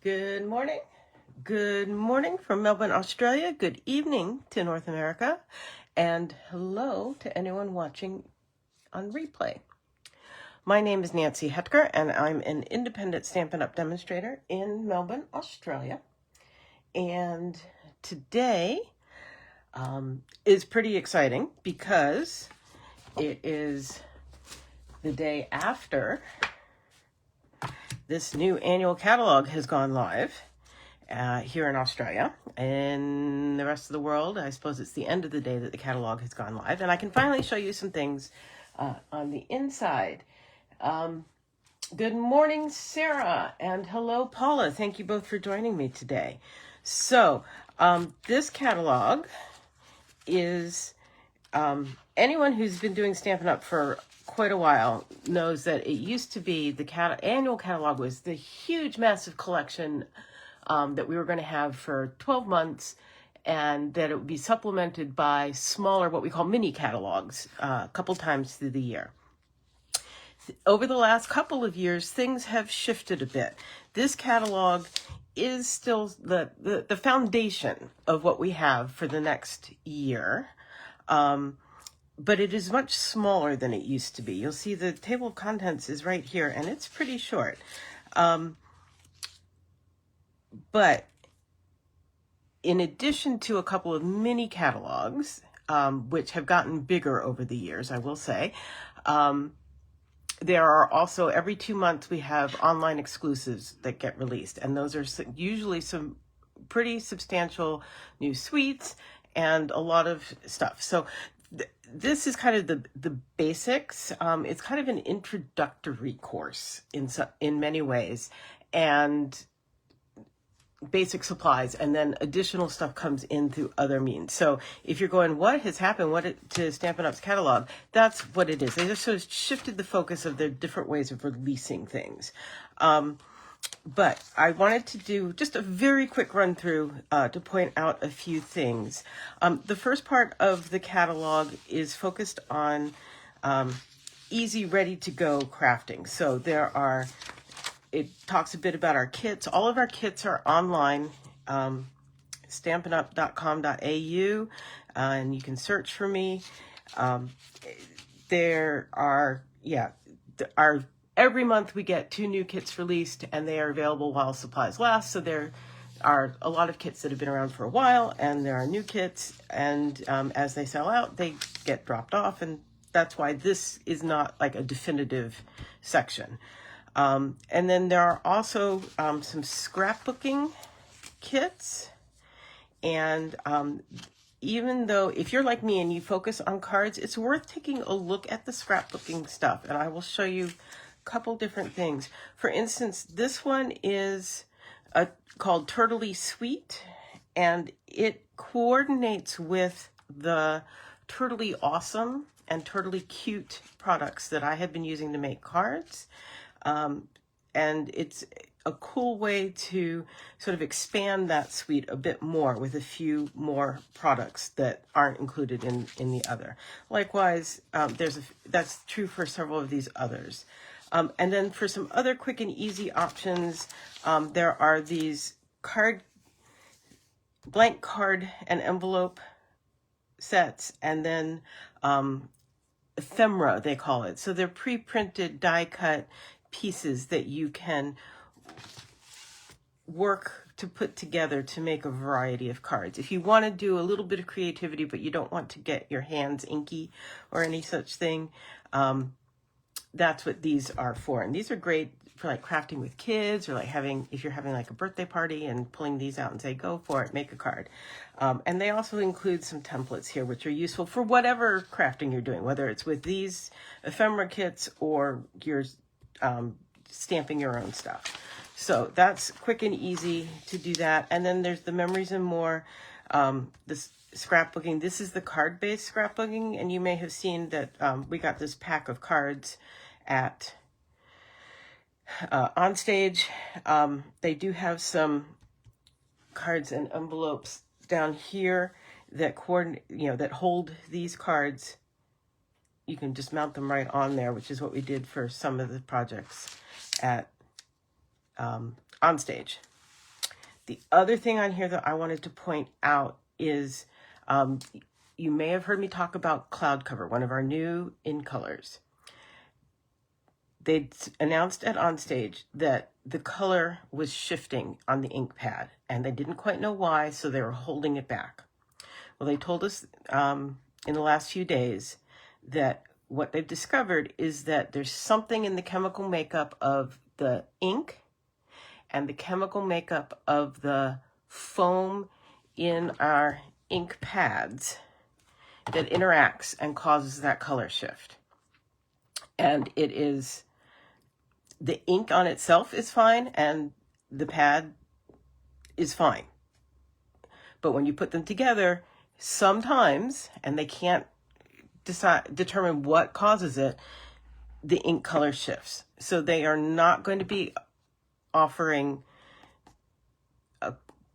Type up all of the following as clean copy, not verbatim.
Good morning. Good morning from Melbourne, Australia. Good evening to North America. And hello to anyone watching on replay. My name is Nancy Hetker, and I'm an independent Stampin' Up! Demonstrator in Melbourne, Australia. And today is pretty exciting because it is the day after this new annual catalog has gone live here in Australia. In the rest of the world, I suppose it's the end of the day that the catalog has gone live. And I can finally show you some things on the inside. Good morning, Sarah, and hello, Paula. Thank you both for joining me today. So this catalog is, anyone who's been doing Stampin' Up! For quite a while knows that it used to be the annual catalog was the huge, massive collection that we were going to have for 12 months, and that it would be supplemented by smaller, what we call mini catalogs, a couple times through the year. Over the last couple of years, things have shifted a bit. This catalog is still the foundation of what we have for the next year. But it is much smaller than it used to be. You'll see the table of contents is right here, and it's pretty short. But in addition to a couple of mini catalogs, which have gotten bigger over the years, I will say, there are also, every 2 months, we have online exclusives that get released. And those are usually some pretty substantial new suites and a lot of stuff. So this is kind of the basics. It's kind of an introductory course in many ways, and basic supplies, and then additional stuff comes in through other means. So if you're going, what has happened to Stampin' Up's catalog? That's what it is. They just sort of shifted the focus of their different ways of releasing things. But I wanted to do just a very quick run through to point out a few things. The first part of the catalog is focused on easy, ready-to-go crafting. So it talks a bit about our kits. All of our kits are online, stampinup.com.au, and you can search for me. Every month we get 2 new kits released, and they are available while supplies last. So there are a lot of kits that have been around for a while, and there are new kits, and as they sell out, they get dropped off, and that's why this is not like a definitive section. And then there are also some scrapbooking kits, and even though if you're like me and you focus on cards, it's worth taking a look at the scrapbooking stuff, and I will show you couple different things. For instance, this one is called Turtley Sweet, and it coordinates with the Turtley Awesome and Turtley Cute products that I have been using to make cards. And it's a cool way to sort of expand that suite a bit more with a few more products that aren't included in the other. Likewise, that's true for several of these others. And then for some other quick and easy options, there are these blank card and envelope sets, and then ephemera, they call it. So they're pre-printed die-cut pieces that you can work to put together to make a variety of cards. If you want to do a little bit of creativity, but you don't want to get your hands inky or any such thing, that's what these are for. And these are great for like crafting with kids, or like if you're having like a birthday party and pulling these out and say, go for it, make a card. And they also include some templates here, which are useful for whatever crafting you're doing, whether it's with these ephemera kits or you're stamping your own stuff. So that's quick and easy to do that. And then there's the Memories and More, this scrapbooking. This is the card-based scrapbooking, and you may have seen that we got this pack of cards at Onstage. They do have some cards and envelopes down here that that hold these cards. You can just mount them right on there, which is what we did for some of the projects at Onstage. The other thing on here that I wanted to point out is you may have heard me talk about Cloud Cover, one of our new in colors. They announced at Onstage that the color was shifting on the ink pad, and they didn't quite know why, so they were holding it back. Well, they told us in the last few days that what they've discovered is that there's something in the chemical makeup of the ink and the chemical makeup of the foam in our ink pads that interacts and causes that color shift. And it is, the ink on itself is fine and the pad is fine. But when you put them together, sometimes, and they can't determine what causes it, the ink color shifts. So they are not going to be offering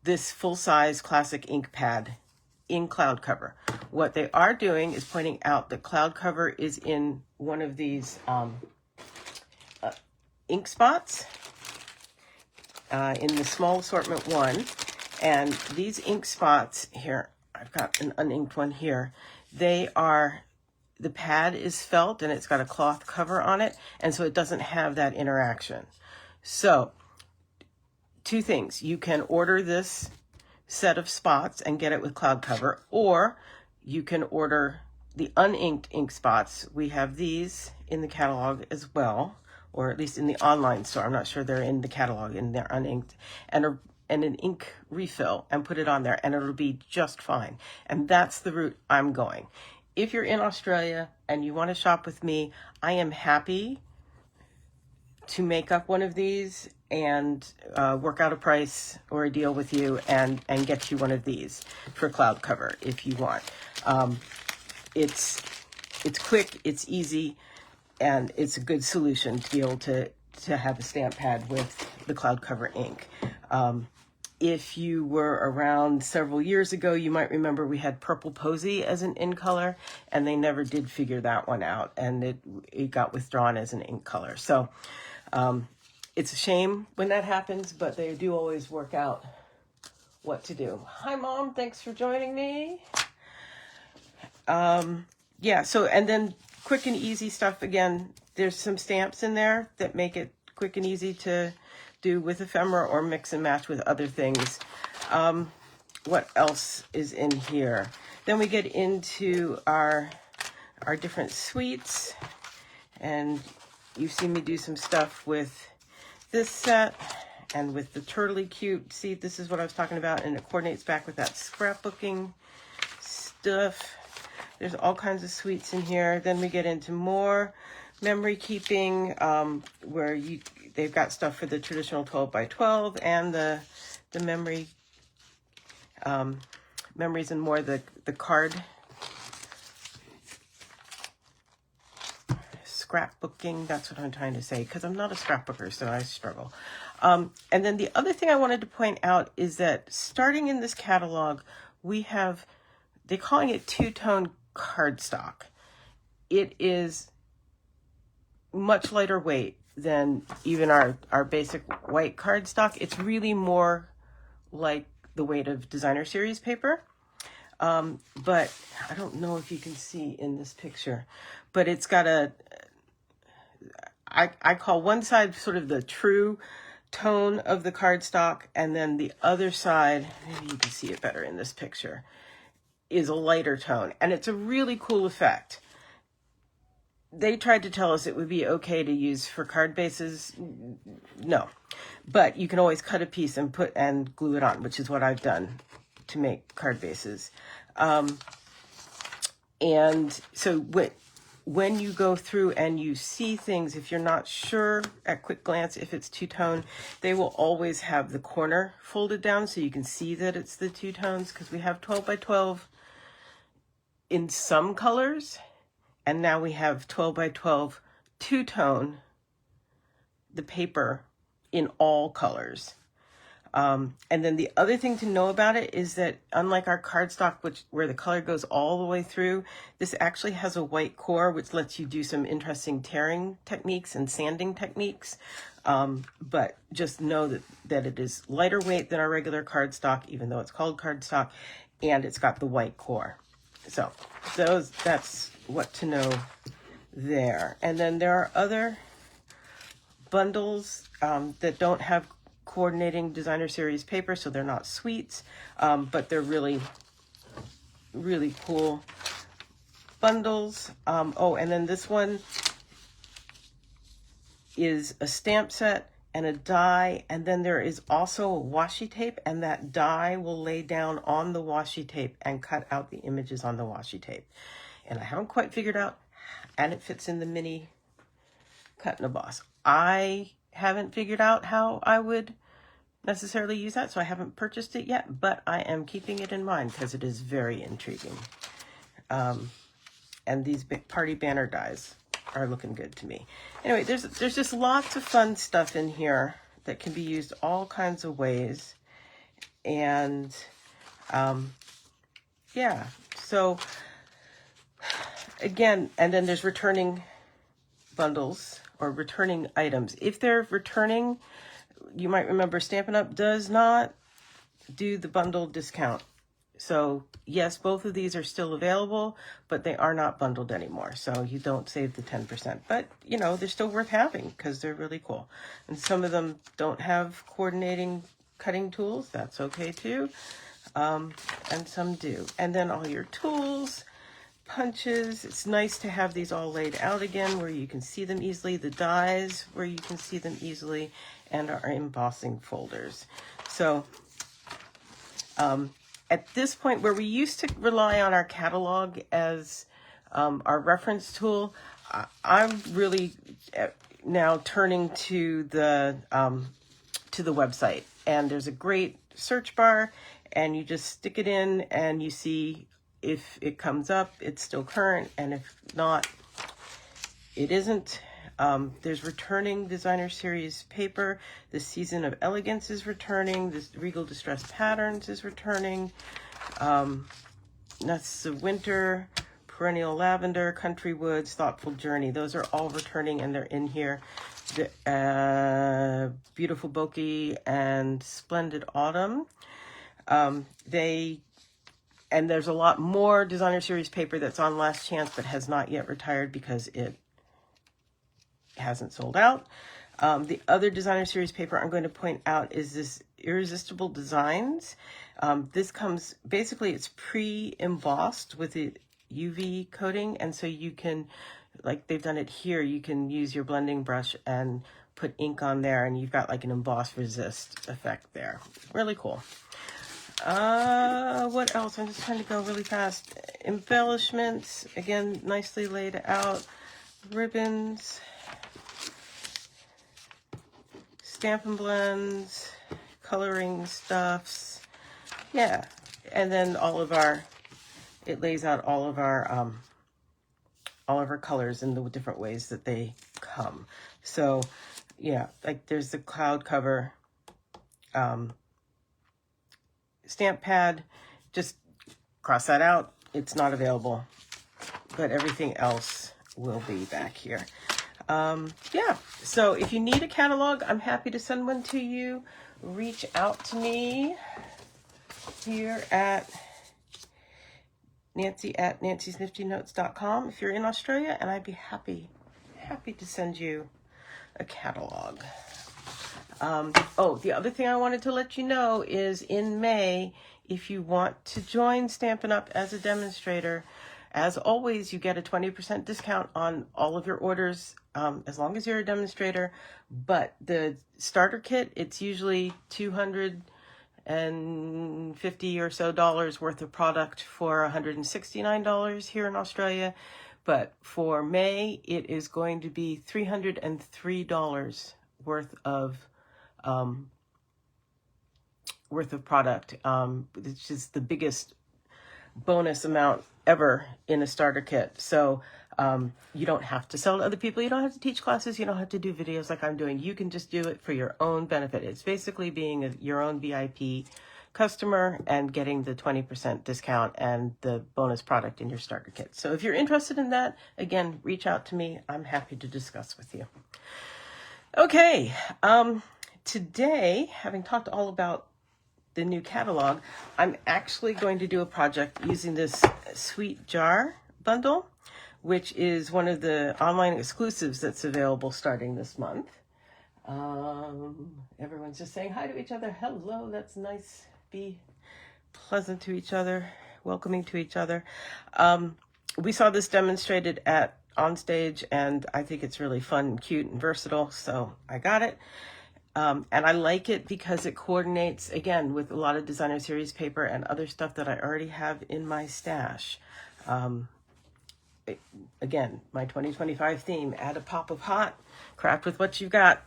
this full-size classic ink pad in Cloud Cover. What they are doing is pointing out that Cloud Cover is in one of these ink spots in the small assortment one. And these ink spots here, I've got an uninked one here, they are, the pad is felt and it's got a cloth cover on it, and so it doesn't have that interaction. So, two things. You can order this set of spots and get it with Cloud Cover, or you can order the uninked ink spots. We have these in the catalog as well, or at least in the online store. I'm not sure they're in the catalog, and they're uninked, and an ink refill, and put it on there, and it'll be just fine. And that's the route I'm going. If you're in Australia and you want to shop with me, I am happy to make up one of these and work out a price or a deal with you and get you one of these for Cloud Cover if you want. It's quick, it's easy, and it's a good solution to be able to have a stamp pad with the Cloud Cover ink. If you were around several years ago, you might remember we had Purple Posy as an in color, and they never did figure that one out, and it got withdrawn as an ink color. So it's a shame when that happens, but they do always work out what to do. Hi, Mom. Thanks for joining me. Yeah, so, and then quick and easy stuff. Again, there's some stamps in there that make it quick and easy to do with ephemera or mix and match with other things. What else is in here? Then we get into our different suites, and you've seen me do some stuff with this set and with the Turtley Cute. See, this is what I was talking about, and it coordinates back with that scrapbooking stuff. There's all kinds of suites in here. Then we get into more memory keeping, where they've got stuff for the traditional 12 by 12 and the memory memories, and more the card scrapbooking. That's what I'm trying to say, because I'm not a scrapbooker, so I struggle. And then the other thing I wanted to point out is that starting in this catalog, we have, they're calling it two-tone cardstock. It is much lighter weight than even our basic white cardstock. It's really more like the weight of designer series paper. But I don't know if you can see in this picture, but it's got I call one side sort of the true tone of the cardstock, and then the other side, maybe you can see it better in this picture, is a lighter tone. And it's a really cool effect. They tried to tell us it would be okay to use for card bases. No, but you can always cut a piece and glue it on, which is what I've done to make card bases. And so when you go through and you see things, if you're not sure at quick glance if it's two-tone, they will always have the corner folded down so you can see that it's the two tones, because we have 12 by 12 in some colors, and now we have 12 by 12 two-tone, the paper, in all colors. And then the other thing to know about it is that unlike our cardstock, where the color goes all the way through, this actually has a white core, which lets you do some interesting tearing techniques and sanding techniques. But just know that it is lighter weight than our regular cardstock, even though it's called cardstock, and it's got the white core. So that's what to know there. And then there are other bundles that don't have coordinating designer series paper, so they're not sweets, but they're really, really cool bundles. Oh, and then this one is a stamp set and a die, and then there is also a washi tape, and that die will lay down on the washi tape and cut out the images on the washi tape. And I haven't quite figured out, and it fits in the mini cut and emboss. I haven't figured out how I would necessarily use that, so I haven't purchased it yet, but I am keeping it in mind because it is very intriguing. And these big party banner dies are looking good to me. Anyway, there's just lots of fun stuff in here that can be used all kinds of ways. And yeah, so again, and then there's returning bundles or returning items. If they're returning, you might remember Stampin' Up! Does not do the bundle discount. So yes, both of these are still available, but they are not bundled anymore. So you don't save the 10%, but you know, they're still worth having because they're really cool. And some of them don't have coordinating cutting tools. That's okay too. And some do. And then all your tools, punches. It's nice to have these all laid out again where you can see them easily. The dies where you can see them easily, and our embossing folders. So, at this point, where we used to rely on our catalog as our reference tool, I'm really now turning to the website. And there's a great search bar, and you just stick it in, and you see if it comes up, it's still current, and if not, it isn't. There's returning designer series paper. The Season of Elegance is returning. This Regal Distress Patterns is returning. That's the Winter, Perennial Lavender, Country Woods, Thoughtful Journey. Those are all returning, and they're in here. The Beautiful Bokeh and Splendid Autumn. And there's a lot more designer series paper that's on last chance but has not yet retired because it hasn't sold out. The other designer series paper I'm going to point out is this Irresistible Designs. This comes, basically it's pre-embossed with the UV coating, and so you can, like they've done it here, you can use your blending brush and put ink on there, and you've got like an emboss resist effect there. Really cool. What else? I'm just trying to go really fast. Embellishments, again, nicely laid out. Ribbons. Stampin' Blends. Coloring stuffs. Yeah. And then all of our, it lays out all of our colors in the different ways that they come. So, yeah, like there's the cloud cover, stamp pad. Just cross that out. It's not available, but everything else will be back here. Yeah, so if you need a catalog, I'm happy to send one to you. Reach out to me here at Nancy@nancysniftynotes.com if you're in Australia, and I'd be happy to send you a catalog. Oh, the other thing I wanted to let you know is in May, if you want to join Stampin' Up! As a demonstrator, as always, you get a 20% discount on all of your orders, as long as you're a demonstrator. But the starter kit, it's usually $250 or so worth of product for $169 here in Australia. But for May, it is going to be $303 worth of product, which is the biggest bonus amount ever in a starter kit. So you don't have to sell to other people. You don't have to teach classes. You don't have to do videos like I'm doing. You can just do it for your own benefit. It's basically being your own VIP customer and getting the 20% discount and the bonus product in your starter kit. So if you're interested in that, again, reach out to me. I'm happy to discuss with you. Okay, today, having talked all about the new catalog, I'm actually going to do a project using this Sweet Jar bundle, which is one of the online exclusives that's available starting this month. Everyone's just saying hi to each other. Hello, that's nice. Be pleasant to each other, welcoming to each other. We saw this demonstrated at On Stage, and I think it's really fun and cute and versatile, so I got it. And I like it because it coordinates, again, with a lot of designer series paper and other stuff that I already have in my stash. Again, my 2025 theme, add a pop of hot, craft with what you've got.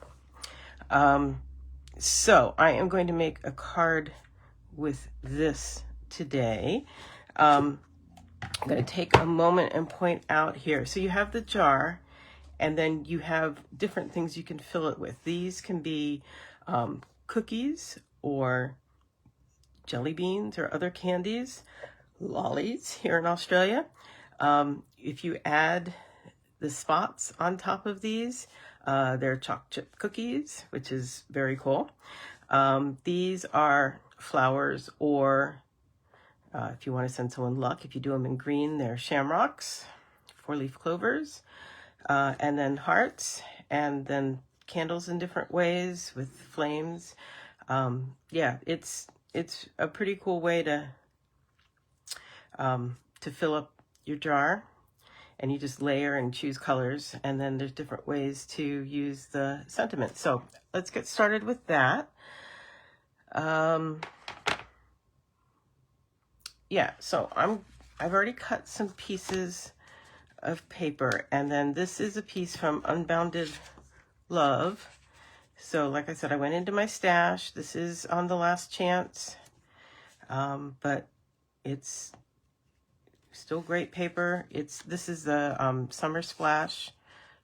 So I am going to make a card with this today. I'm going to take a moment and point out here. So you have the jar, and then you have different things you can fill it with. These can be cookies or jelly beans or other candies, lollies here in Australia. If you add the spots on top of these, they're chocolate chip cookies, which is very cool. These are flowers, or if you want to send someone luck, if you do them in green, they're shamrocks, 4-leaf clovers, and then hearts, and then candles in different ways with flames. Yeah, it's a pretty cool way to fill up your jar, and you just layer and choose colors, and then there's different ways to use the sentiment. So let's get started with that. Yeah, so I've already cut some pieces of paper, and then this is a piece from Unbounded Love. So like I said, I went into my stash. This is on the last chance, but it's still great paper. This is the Summer Splash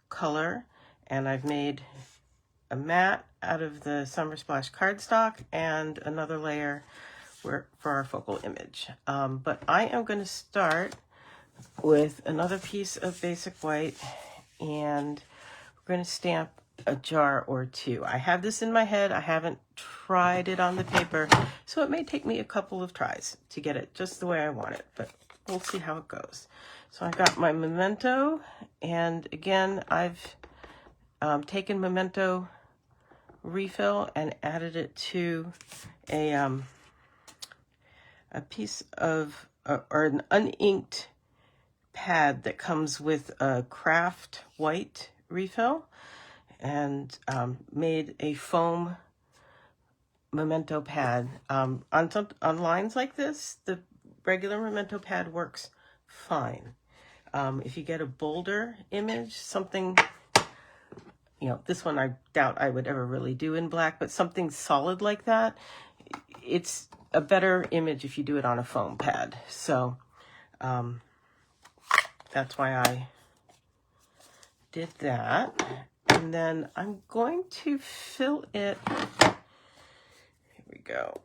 color, and I've made a mat out of the Summer Splash cardstock and another layer for our focal image. But I am going to start with another piece of basic white, and we're going to stamp a jar or two. I have this in my head. I haven't tried it on the paper, so it may take me a couple of tries to get it just the way I want it, but we'll see how it goes. So I got my Memento, and again, I've taken Memento refill and added it to a piece of, or an uninked pad that comes with a craft white refill, and made a foam Memento pad. On lines like this, the regular Memento pad works fine. If you get a bolder image, something, this one I doubt I would ever really do in black, but something solid like that, it's a better image if you do it on a foam pad. So that's why I did that. And then I'm going to fill it. Here we go.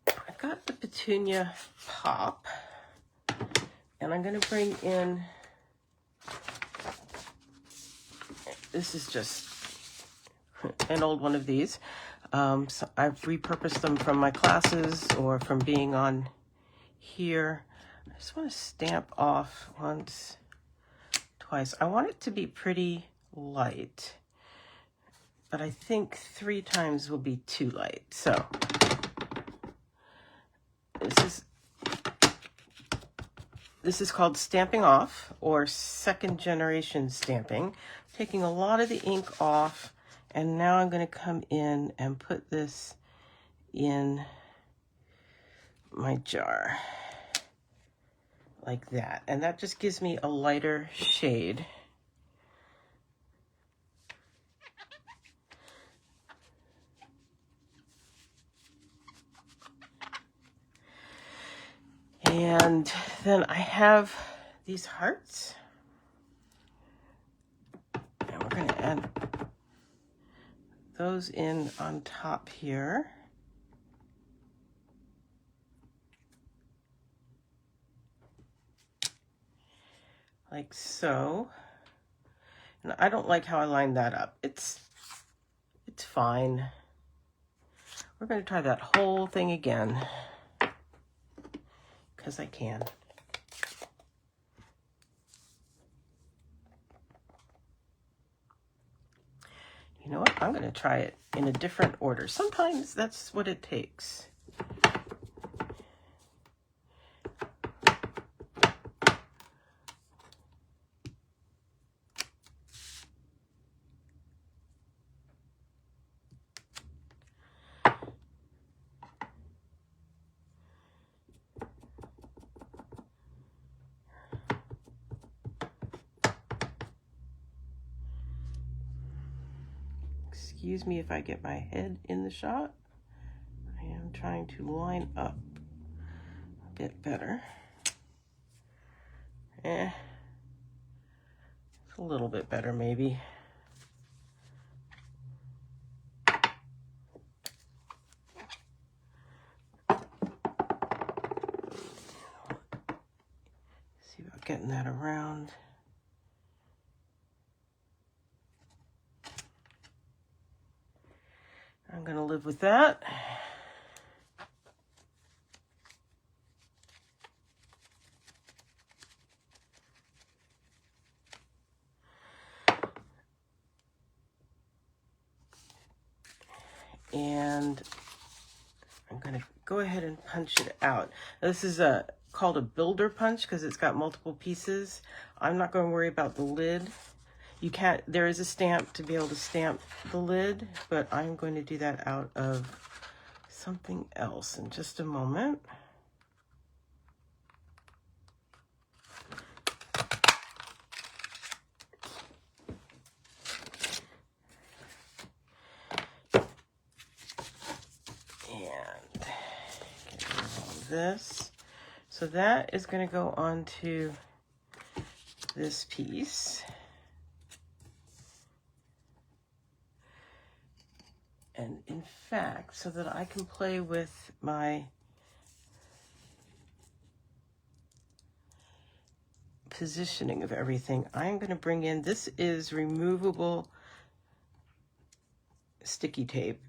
I've got the petunia pop, and I'm going to bring in, this is just an old one of these. So I've repurposed them from my classes or from being on here. I just want to stamp off once, twice. I want it to be pretty light, but I think 3 times will be too light. So this is called stamping off, or second generation stamping. Taking a lot of the ink off, and now I'm going to come in and put this in my jar like that, and that just gives me a lighter shade. And then I have these hearts, and we're going to add those in on top here. Like so. And I don't like how I lined that up. It's It's fine. We're going to try that whole thing again, because I can. You know what? I'm going to try it in a different order. Sometimes that's what it takes. Excuse me if I get my head in the shot. I am trying to line up a bit better. It's a little bit better maybe. See about getting that around. I'm going to live with that. And I'm going to go ahead and punch it out. Now, this is called a builder punch because it's got multiple pieces. I'm not going to worry about the lid. You can't, there is a stamp to be able to stamp the lid, but I'm going to do that out of something else in just a moment. And get rid of all this. So that is going to go onto this piece. And in fact, so that I can play with my positioning of everything, I'm going to bring in, this is removable sticky tape.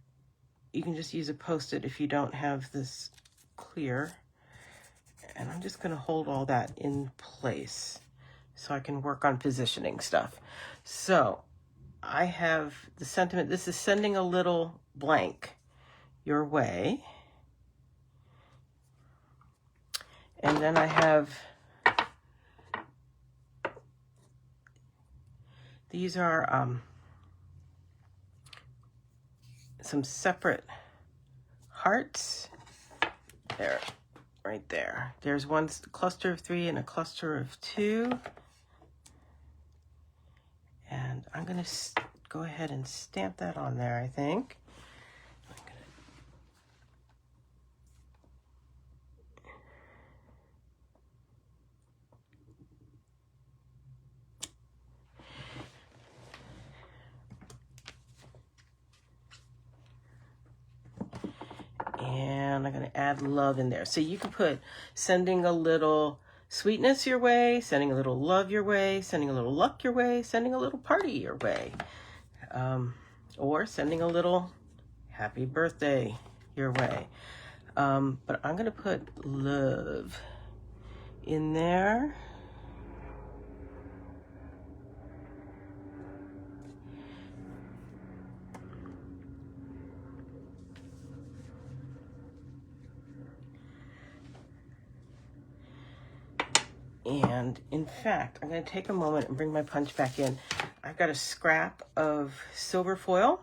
You can just use a Post-it if you don't have this clear. And I'm just going to hold all that in place so I can work on positioning stuff. So I have the sentiment, this is sending a little blank your way. And then I have, these are some separate hearts. There, right there. There's one cluster of 3 and a cluster of 2. And I'm going to go ahead and stamp that on there, I think. And I'm going to add love in there. So you can put sending a little sweetness your way, sending a little love your way, sending a little luck your way, sending a little party your way, or sending a little happy birthday your way. But I'm going to put love in there. And in fact, I'm going to take a moment and bring my punch back in. I've got a scrap of silver foil.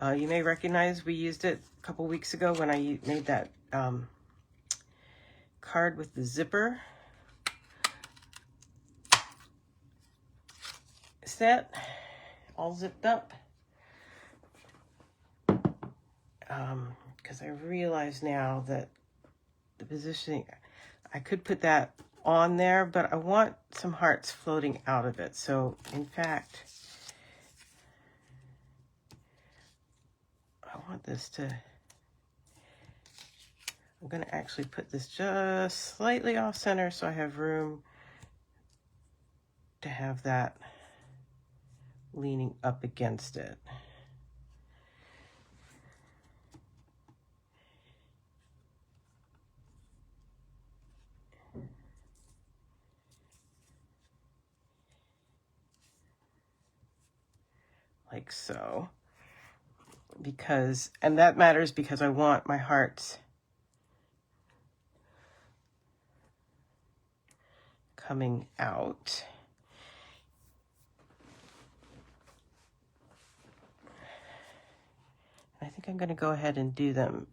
You may recognize we used it a couple weeks ago when I made that card with the zipper set, all zipped up. Because I realize now that the positioning, I could put that on there, but I want some hearts floating out of it. So in fact, I want this to, I'm going to actually put this just slightly off center so I have room to have that leaning up against it. like so. Because, and that matters because I want my hearts coming out. I think I'm going to go ahead and do them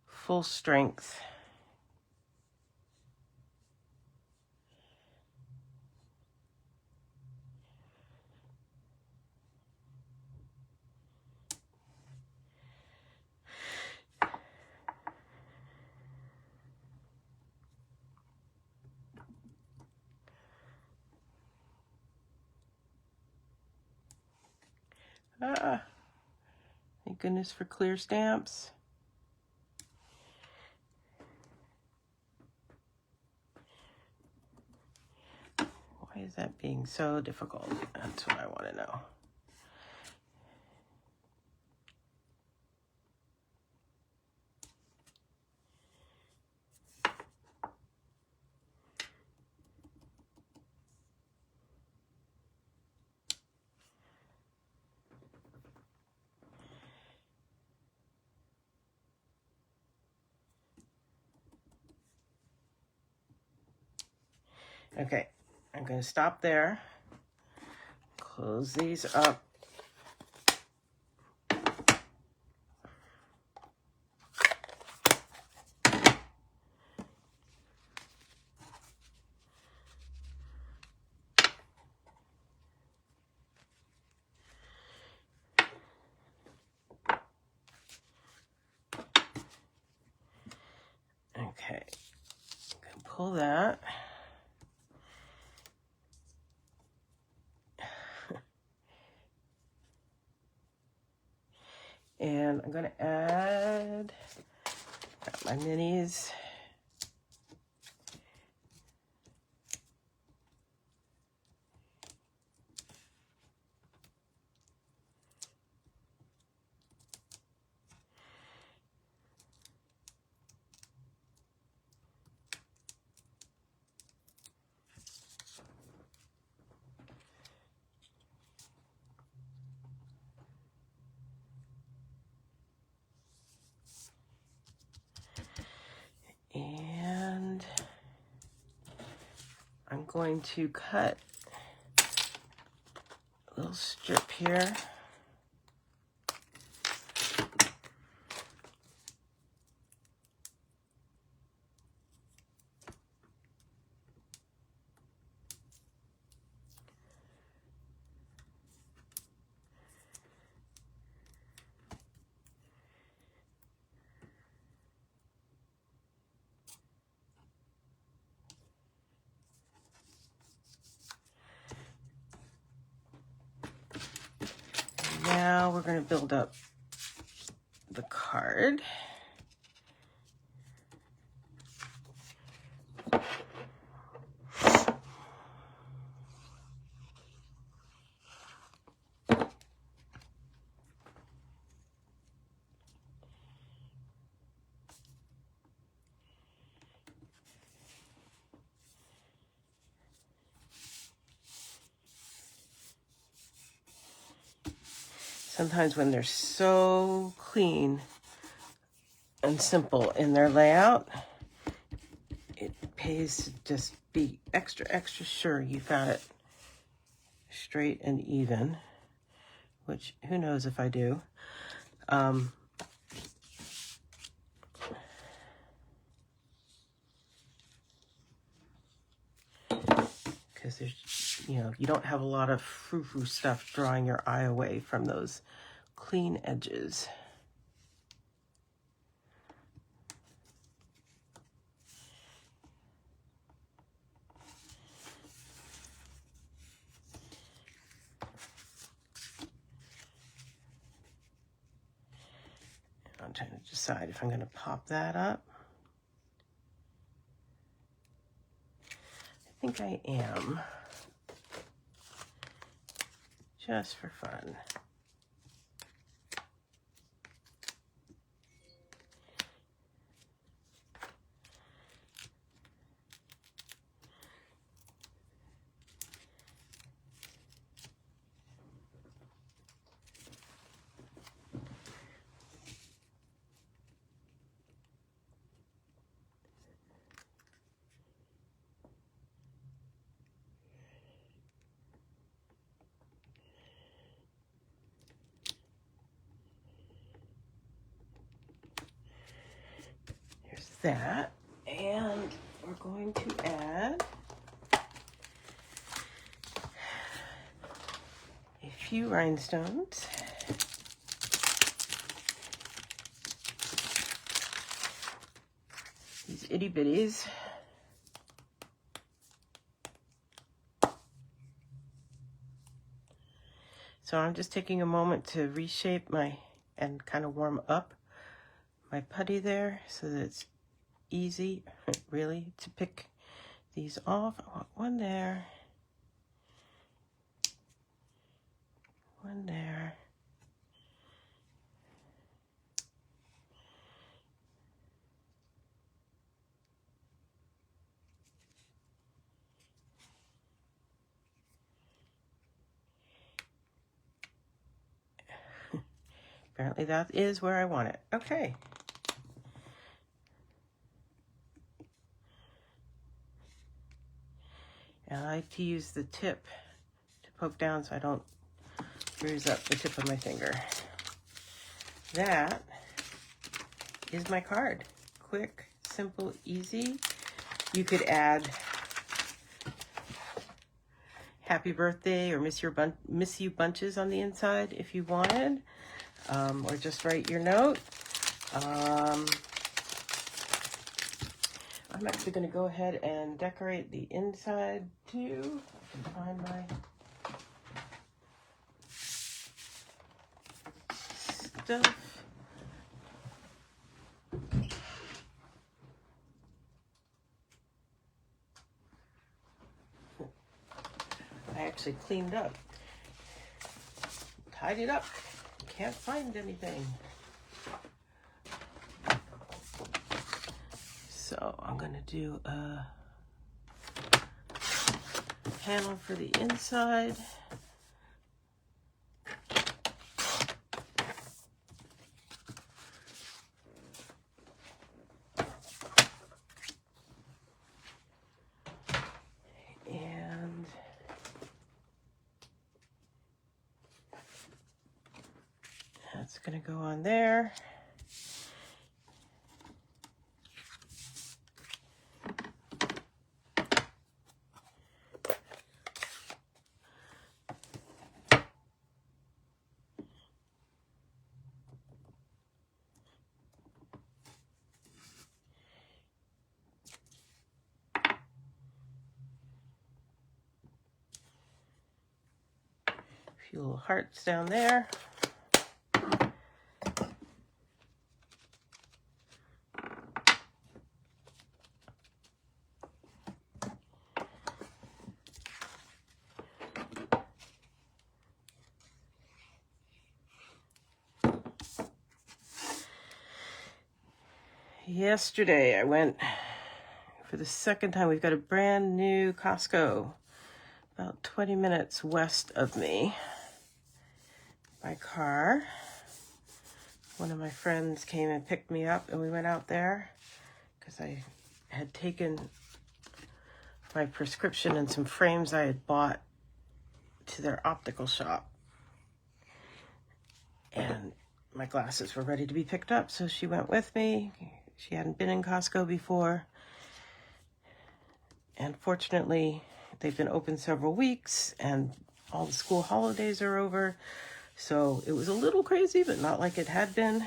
full strength. Ah, thank goodness for clear stamps. Why is that being so difficult? That's what I want to know. Okay, I'm going to stop there. Close these up. Okay, I'm going to pull that. And I'm going to add my minis. And I'm going to cut a little strip here. Now we're going to build up the card. Sometimes when they're so clean and simple in their layout, it pays to just be extra sure you've got it straight and even, which who knows if I do. Because there's, you know, you don't have a lot of frou-frou stuff drawing your eye away from those clean edges. I'm trying to decide if I'm going to pop that up. I think I am, just for fun. that. And we're going to add a few rhinestones. These itty bitties. So I'm just taking a moment to reshape and kind of warm up my putty there so that it's easy, really, to pick these off. I want one there, one there. Apparently that is where I want it. Okay. And I like to use the tip to poke down so I don't bruise up the tip of my finger. That is my card. Quick, simple, easy. You could add happy birthday or miss you bunches on the inside if you wanted, or just write your note. I'm actually going to go ahead and decorate the inside too. I can find my stuff. I actually cleaned up, tidied up. Can't find anything. So I'm going to do a panel for the inside. And that's going to go on there. Few little hearts down there. Yesterday I went for the second time. We've got a brand new Costco about 20 minutes west of me by car. One of my friends came and picked me up and we went out there because I had taken my prescription and some frames I had bought to their optical shop. And my glasses were ready to be picked up, so she went with me. She hadn't been in Costco before. And fortunately, they've been open several weeks and all the school holidays are over. So it was a little crazy, but not like it had been.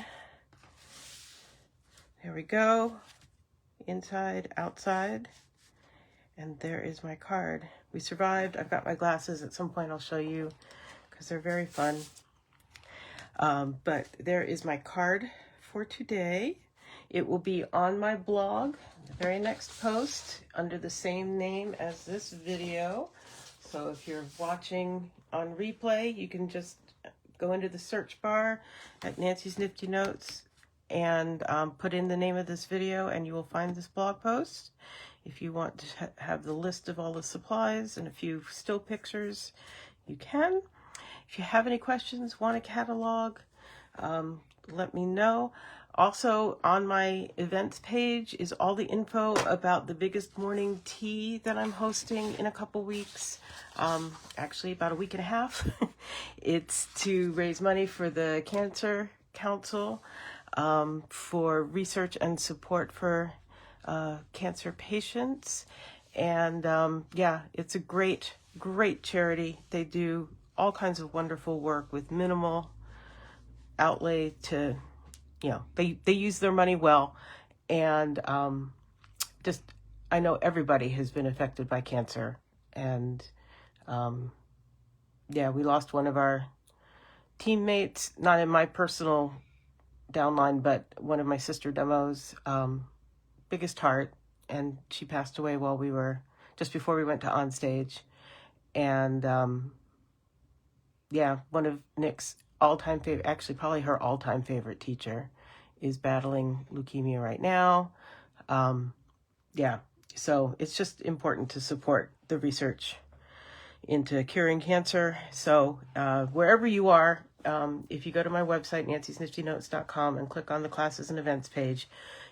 There we go. Inside, outside. And there is my card. We survived. I've got my glasses. At some point I'll show you because they're very fun. But there is my card for today. It will be on my blog, the very next post, under the same name as this video. So if you're watching on replay, you can just go into the search bar at Nancy's Nifty Notes and put in the name of this video and you will find this blog post. If you want to have the list of all the supplies and a few still pictures, you can. If you have any questions, want a catalog, let me know. Also, on my events page is all the info about the biggest morning tea that I'm hosting in a couple weeks. Actually, about a week and a half. It's to raise money for the Cancer Council for research and support for cancer patients. And yeah, it's a great charity. They do all kinds of wonderful work with minimal outlay to, they use their money well. And just, I know everybody has been affected by cancer. And yeah, we lost one of our teammates, not in my personal downline, but one of my sister demos, biggest heart, and she passed away while we were, just before we went to on stage. And yeah, one of Nick's all-time favorite, actually probably her all-time favorite teacher, is battling leukemia right now. Yeah, so it's just important to support the research into curing cancer. So wherever you are, if you go to my website, nancysniftynotes.com, and click on the classes and events page,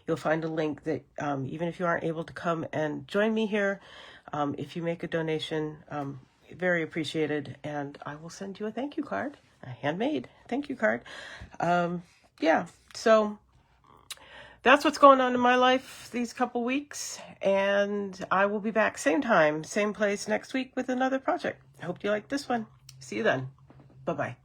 you'll find a link that even if you aren't able to come and join me here, if you make a donation, very appreciated, and I will send you a thank you card, a handmade thank you card. Yeah, so that's what's going on in my life these couple weeks, and I will be back same time, same place next week with another project. Hope you like this one. See you then. Bye-bye.